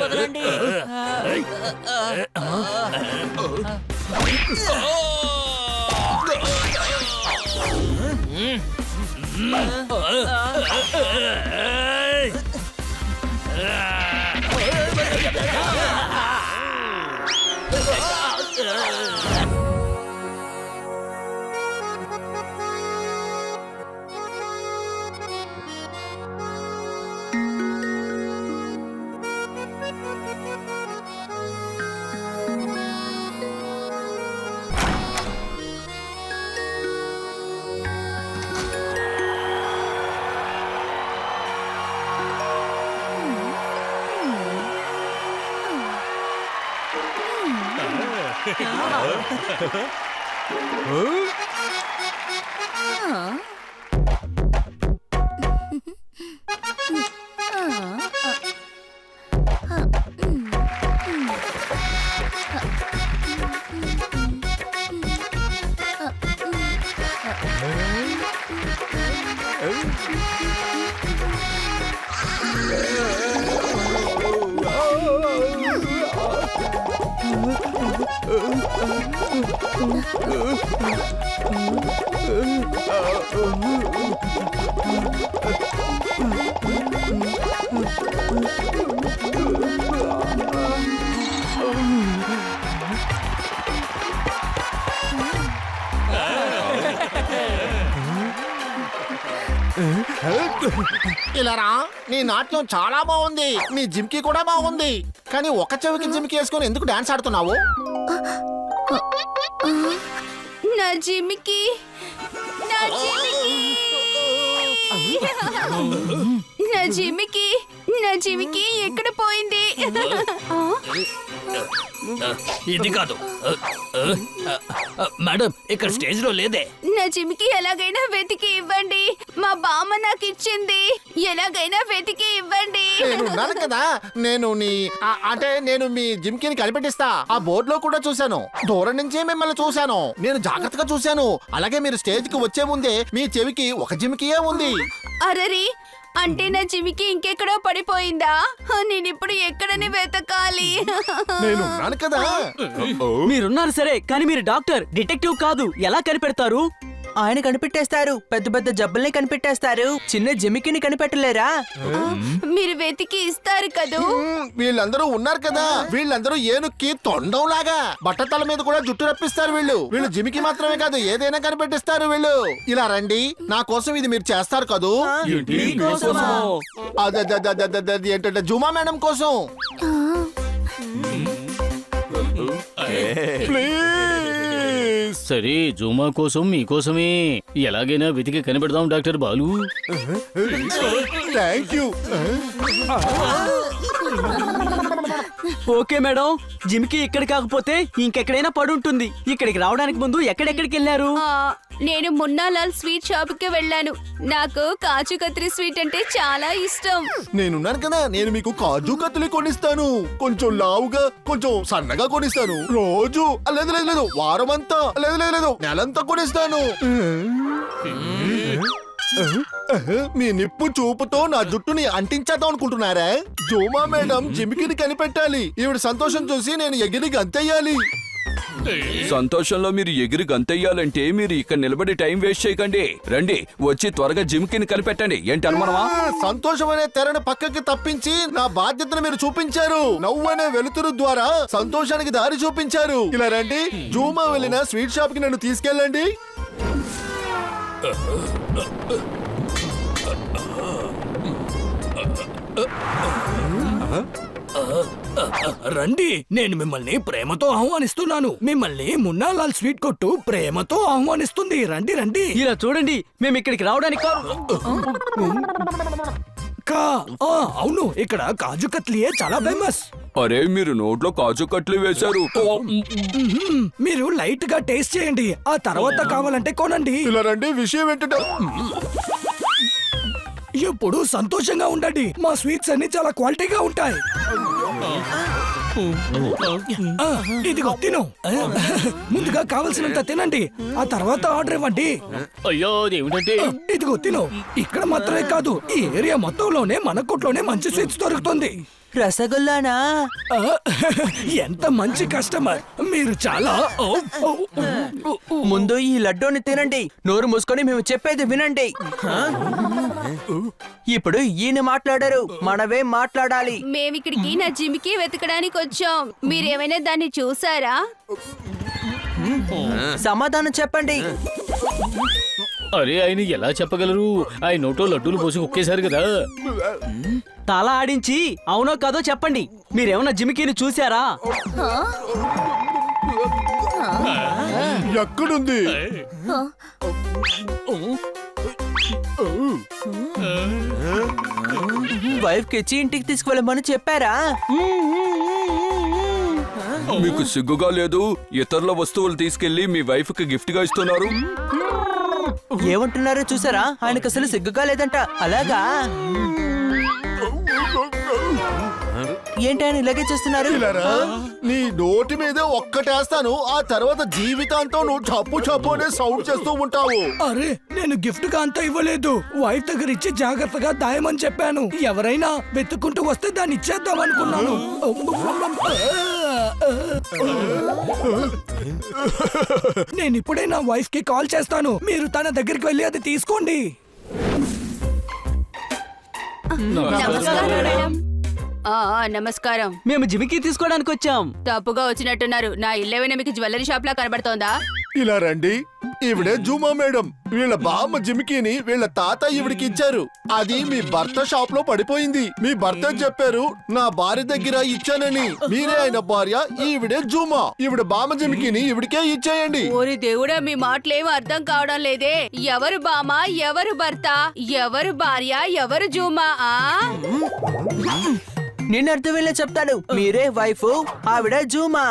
వదలండి. ఇలారా, నీ నాట్యం చాలా బాగుంది, నీ జిమ్కి కూడా బాగుంది. కానీ ఒక చెవికి జిమ్కి వేసుకొని ఎందుకు డాన్స్ ఆడుతున్నావు? నా జిమ్కి నా జిమ్కి నా జిమ్కి ఎక్కడ పోయింది? ఇది కాదు మేడం, ఇక్కడ స్టేజ్ లో లేదే. నా జిమ్కి ఎలాగైనా వెతికి ఇవ్వండి. మా బామ్మ నాకు ఇచ్చింది. ఎలాగైనా వెతికి ఇవ్వండి. నేనున్నాను కదా, నేను మీ జిమ్కి కనిపెట్టిస్తా. ఆ బోర్డు లో కూడా చూశాను, దూరం నుంచే మిమ్మల్ని చూశాను. నేను జాగ్రత్తగా చూశాను. అలాగే మీరు స్టేజ్ కి వచ్చే ముందే మీ చెవికి ఒక జిమ్కియే ఉంది. అరరి, అంటే నా జిమ్కి ఇంకెక్కడో పడిపోయిందా? నేనిప్పుడు ఎక్కడని వెతకాలి? నేనున్నాను కదా. మీరున్నారు సరే, కానీ మీరు డాక్టర్, డిటెక్టివ్ కాదు. ఎలా కనిపెడతారు? ఆయన కనిపెట్టేస్తారు, పెద్ద పెద్ద జబ్బుల్ని కనిపెట్టేస్తారు. చిన్న జిమికిని కనిపెట్టలేరా? మీరు వెతికి ఇస్తారు కదూ. వీళ్ళందరూ ఉన్నారు కదా, వీళ్ళందరూ ఏనుక్కి తొండంలాగా బట్టతల మీద కూడా జుట్టు రప్పిస్తారు. వీళ్ళు జిమికి మాత్రమే కాదు, ఏదైనా కనిపెట్టిస్తారు వీళ్ళు. ఇలా రండి, నా కోసం ఇది మీరు చేస్తారు కదూ. ఏంటంటే జుమా మేడం కోసం. సరే, జూమా కోసం మీకోసమే ఎలాగైనా వెతికి కనిపెడదాం doctor Balu. Thank you. Okay madam, జిమ్కి ఇక్కడ కాకపోతే ఇంకెక్కడైనా పడుంటుంది. ఇక్కడికి రావడానికి ముందు ఎక్కడెక్కడికి వెళ్ళారు? నేను మున్నాలాల్ స్వీట్ షాప్ కి వెళ్ళాను. నాకు కాజు కత్రి స్వీట్ అంటే చాలా ఇష్టం. నేనున్నాను కదా, నేను మీకు కాజు కత్తులు కొనిస్తాను. కొంచెం లావుగా, కొంచెం సన్నగా కొనిస్తాను. రోజు లేదు వారమంతా, లేదు నెలంతా కొనిస్తాను. మీ నిప్పు చూపుతో నా జుట్టుని అంటించేద్దాం అనుకుంటున్నారా? జోమా మేడం జిమికిని కనిపెట్టాలి. ఈవిడ సంతోషం చూసి నేను ఎగిరి గంతెయ్యాలి. సంతోషంలో మీరు ఎగిరి గంతెయ్యాలంటే మీరు ఇక్కడ నిలబడి టైం వేస్ట్ చేయకండి. రండి, వచ్చి త్వరగా జిమికిని కనిపెట్టండి. ఏంటి అనుమానమా? సంతోషం అనే తెరను పక్కకి తప్పించి నా బాధ్యతను మీరు చూపించారు. నవ్వు అనే వెలుతురు ద్వారా సంతోషానికి దారి చూపించారు. ఇలా రండి, జూమా వెళ్ళిన స్వీట్ షాప్ కి నన్ను తీసుకెళ్ళండి. రండి, నేను మిమ్మల్ని ప్రేమతో ఆహ్వానిస్తున్నాను. మిమ్మల్ని మున్నాలాల్ స్వీట్ కొట్టు ప్రేమతో ఆహ్వానిస్తుంది. రండి రండి. ఇలా చూడండి, మేము ఇక్కడికి రావడానికి అవును, ఇక్కడ కాజు కత్లియే చాలా ఫేమస్. అరే, మీరు నోట్లో కాజు కట్లు వేశారు. మీరు లైట్ గా టేస్ట్ చేయండి, ఆ తర్వాత కావాలంటే కొనండి. ఇలా రండి, విషయం ఏంటంటే ఎప్పుడు సంతోషంగా ఉండండి. మా స్వీట్స్ అన్ని చాలా క్వాలిటీగా ఉంటాయి. ఆ, ఇదిగో తిను. ముందుగా కావలసినంత తినండి, ఆ తర్వాత ఆర్డర్ ఇవ్వండి. అయ్యో అదేమిటంటే ఇదిగో తిను. ఇక్కడ మాత్రమే కాదు, ఈ ఏరియా మొత్తంలోనే మన కొట్లోనే మంచి స్వీట్స్ దొరుకుతుంది. రసగుల్లానా? ఆ, ఎంత మంచి కస్టమర్ మీరు. చాలా ముందు ఈ లడ్డూని తినండి, నోరు మూసుకొని మేము చెప్పేది వినండి. ఇప్పుడు ఈయన మాట్లాడారు, మనమే మాట్లాడాలి. మేమిక్కడికి నా జిమ్కి వెతకడానికి వచ్చాం. మీరేమైనా దాన్ని చూసారా? సమాధానం చెప్పండి. అరే ఆయన ఎలా చెప్పగలరు? ఆయన నోటో లడ్డూలు పోసి ఒకేసారి కదా. తల ఆడించి అవునో కాదో చెప్పండి. మీరేమన్నా జిమికీని చూసారా? ఎక్కడుంది? వైఫ్ కి ఇచ్చి ఇంటికి తీసుకువెళ్ళమని చెప్పారా? మీకు సిగ్గుగా లేదు? ఇతరుల వస్తువులు తీసుకెళ్లి మీ వైఫ్ కి గిఫ్ట్ గా ఇస్తున్నారు. ఏమంటున్నారో చూసారా? ఆయనకు అసలు సిగ్గుగా లేదంట. అలాగా? ఏంటి ఆయన ఇలాగే చేస్తున్నారు? ఇలారా, నీ నోటి మీద ఒక్కటేస్తాను, ఆ తర్వాత జీవితాంతం నువ్వు చప్పు చప్పు అనే సౌండ్ చేస్తూ ఉంటావు. అరే, నేను గిఫ్ట్ గా అంతా ఇవ్వలేదు. వైఫ్ దగ్గర ఇచ్చి జాగ్రత్తగా దాయమని చెప్పాను. ఎవరైనా వెతుక్కుంటూ వస్తే దాన్ని ఇచ్చేద్దాం అనుకున్నాను. నేను ఇప్పుడే నా వైఫ్ కి కాల్ చేస్తాను. మీరు తన దగ్గరికి వెళ్ళి అది తీసుకోండి. నమస్కారం మేడం. నమస్కారం. మేము జిమికీ తీసుకోవడానికి వచ్చాం. తప్పుగా వచ్చినట్టున్నారు. నా ఇల్లేమైనా మీకు జ్యువెలరీ షాప్ లా కనబడుతోందా? ఇలా రండి, ఈవిడే జూమా మేడం. వీళ్ళ బామ్మ జిమికీని వీళ్ళ తాత ఈవిడికి ఇచ్చారు. అది మీ భర్త షాప్ లో పడిపోయింది. మీ భర్త చెప్పారు నా భార్య దగ్గర ఇచ్చానని. మీరే ఆయన భార్య, ఈవిడే జూమా. ఈవిడ బామ్మ జిమికీని ఈవిడికే ఇచ్చేయండి. ఓరి దేవుడా, మీ మాటలేం అర్థం కావడం లేదే. ఎవరు బామ, ఎవరు భర్త, ఎవరు భార్య, ఎవరు జూమా? నేను అర్థమయ్యేలా చెప్తాను. మీరే వైఫ్, ఆవిడ జూమా.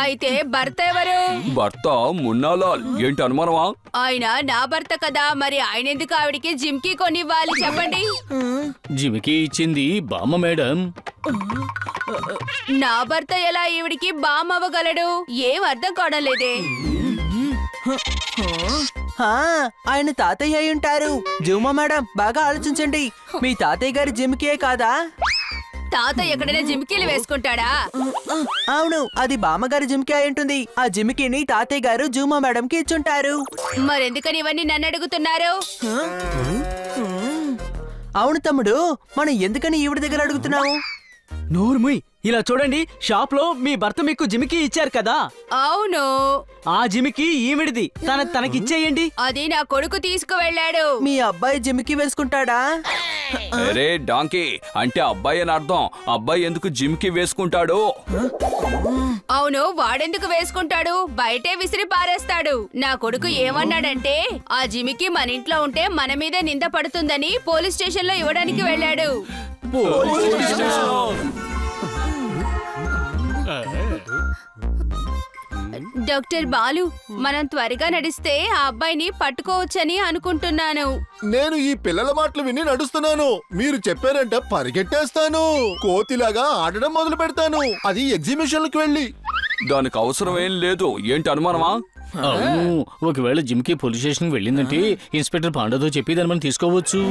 అయితే భర్త ఎవరు? భర్త మున్నాలాల్. ఏంటి అనుమానమా? ఆయన నా భర్త కదా, మరి ఆయన ఎందుకు ఆవిడికి జిమ్కి కొనివ్వాలి చెప్పండి? జిమికి ఇచ్చింది బామ్మ మేడం. నా భర్త ఎలా ఈవిడికి బామ్ అవ్వగలడు? ఏం అర్థం కావడం లేదే. ఆయన తాతయ్య అయి ఉంటారు. జూమా మేడం, బాగా ఆలోచించండి. మీ తాతయ్య గారి జిమ్కే కాదా? తాత ఎక్కడైనా జిమ్కీలు వేసుకుంటాడా? అవును, అది బామ్మగారి జిమ్కే అయి ఉంటుంది. ఆ జిమ్కీని తాతయ్య గారు జూమా మేడం కి ఇచ్చుంటారు. మరెందుకని ఇవన్నీ నన్ను అడుగుతున్నారు? అవును తమ్ముడు, మనం ఎందుకని ఈవిడ దగ్గర అడుగుతున్నావు? నోర్ముయ్, ఇలా చూడండి. షాప్ లో మీ భర్త మీకు జిమికీ ఇచ్చారు కదా, అవును. ఆ జిమికీ ఈవిడిది. తనకిచ్చేయండి. అది నా కొడుకు తీసుకువెళ్ళాడు. మీ అబ్బాయి జిమ్కి వేసుకుంటాడా? అరే డాంకీ, అంటే అబ్బాయి అని అర్థం. అబ్బాయి ఎందుకు జిమ్కి వేసుకుంటాడు? అవును, వాడెందుకు వేసుకుంటాడు? బయటే విసిరి పారేస్తాడు. నా కొడుకు ఏమన్నాడంటే ఆ జిమికి మన ఇంట్లో ఉంటే మన మీదే నింద పడుతుందని పోలీస్ స్టేషన్ లో ఇవ్వడానికి వెళ్ళాడు. డాక్టర్ బాలు, మనం త్వరగా నడిస్తే ఆ అబ్బాయిని పట్టుకోవచ్చని అనుకుంటున్నాను. నేను ఈ పిల్లల మాటలు విని నడుస్తున్నాను. మీరు చెప్పారంటే పరిగెట్టేస్తాను. కోతిలాగా ఆడడం మొదలు పెడతాను. అది ఎగ్జిబిషన్లకు వెళ్ళి. దానికి అవసరం ఏం లేదు. ఏంటి అనుమానమా? అవును, ఒకవేళ జిమ్కి పోలీస్ స్టేషన్ వెళ్ళిందంటే ఇన్స్పెక్టర్ పాండతో చెప్పి దాన్ని మనం తీసుకోవచ్చు.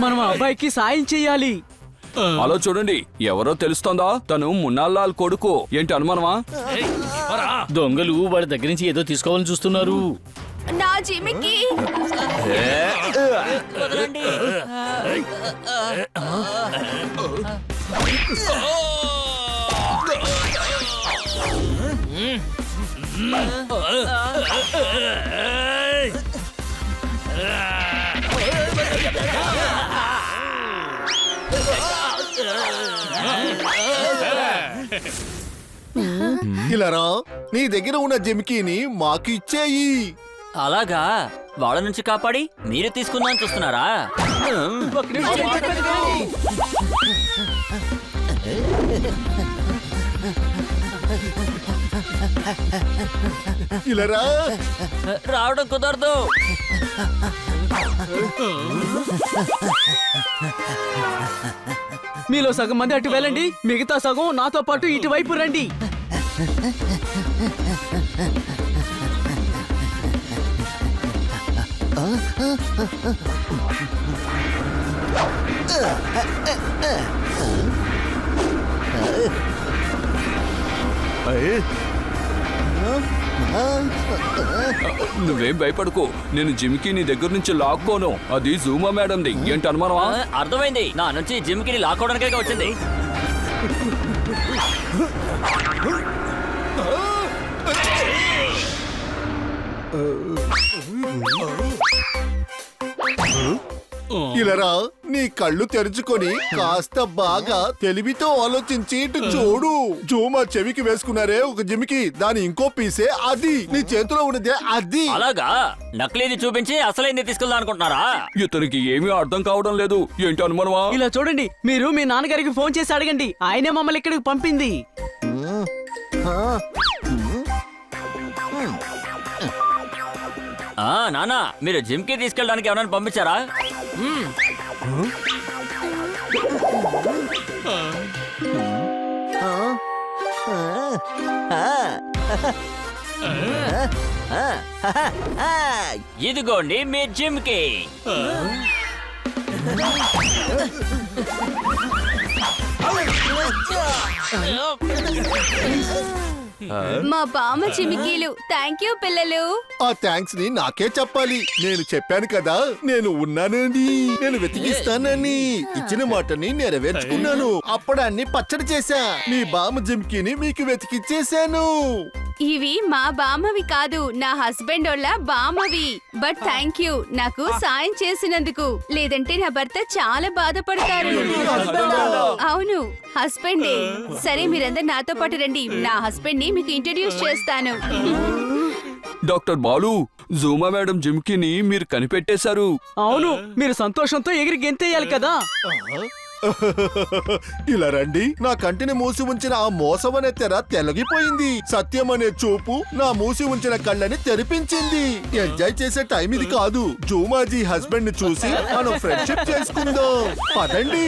మనం ఆ అబ్బాయికి సాయం చెయ్యాలి. అలా చూడండి, ఎవరో తెలుస్తోందా? తను మున్నాలాల్ కొడుకు. ఏంటి అనుమానమా? దొంగలు వాడి దగ్గర నుంచి ఏదో తీసుకోవాలని చూస్తున్నారు. నా జిమికి ఇలారా, నీ దగ్గర ఉన్న జిమికీని మాకు ఇచ్చేయి. అలాగా? వాళ్ళ నుంచి కాపాడి మీరు తీసుకుందాం చూస్తున్నారా? ఇలారా, రావడం కుదరదు. మీలో సగం మంది అటు వెళ్ళండి, మిగతా సగం నాతో పాటు ఇటువైపు రండి. నువ్వేం భయపడకు, నేను జిమ్కి నీ దగ్గర నుంచి లాక్కోను. అది జూమా మేడంది. ఏంటి అనుమానమా? అర్థమైంది. నా నుంచి జిమ్కి లాక్కోవడానికే వచ్చింది. ఇలరా, నీ కళ్ళు తెరుచుకొని కాస్త బాగా తెలివితో ఆలోచించి ఇటు చూడు. జూమా చెవికి వేసుకున్నారే ఒక జిమికి, దాని ఇంకో పీసే అది. నీ చేతిలో ఉన్నదే అది. అలాగా? నకిలీది చూపించి అసలైంది తీసుకెళ్దాం అనుకుంటున్నారా? ఇతనికి ఏమీ అర్థం కావడం లేదు. ఏంటి అనుమానమా? ఇలా చూడండి, మీరు మీ నాన్నగారికి ఫోన్ చేసి అడగండి, ఆయనే మమ్మల్ని ఇక్కడికి పంపింది. నానా, మీరు జిమ్కి తీసుకెళ్ళడానికి ఎవరైనా పంపించారా? ఇదిగోండి మీ జిమ్కి. మా బామ్మ చిమికీలు. థ్యాంక్ యూ పిల్లలు. ఆ థ్యాంక్స్ ని నాకే చెప్పాలి. నేను చెప్పాను కదా, నేను ఉన్నానని, నేను వెతికిస్తానని. ఇచ్చిన మాటని నెరవేర్చుకున్నాను. అప్పడాన్ని పచ్చడి చేశా. మీ బామ్మ జిమ్కీని మీకు వెతికిచ్చేశాను. ఇవి మా బామ్మవి కాదు, నా హస్బెండ్ వాళ్ళ బామ్మవి. బట్ థ్యాంక్ యూ నాకు సాయం చేసినందుకు. లేదంటే నా భర్త చాలా బాధపడతారు. అవును, హస్బెండే. సరే, మీరందరు నాతో పాటు రండి. నా హస్బెండ్ ని మీకు ఇంట్రడ్యూస్ చేస్తాను. డాక్టర్ బాలు, జూమా మేడం జిమ్కిని మీరు కనిపెట్టేశారు. అవును, మీరు సంతోషంతో ఎగిరి గెంతేయాలి కదా. ఇలా రండి. నా కంటిని మూసి ఉంచిన ఆ మోసమనే తెర తొలగిపోయింది. సత్యం అనే చూపు నా మూసి ఉంచిన కళ్ళని తెరిపించింది. ఎంజాయ్ చేసే టైం ఇది కాదు. జూమాజీ హస్బెండ్ ని చూసి మనం ఫ్రెండ్షిప్ చేసుకుందాం. పదండి.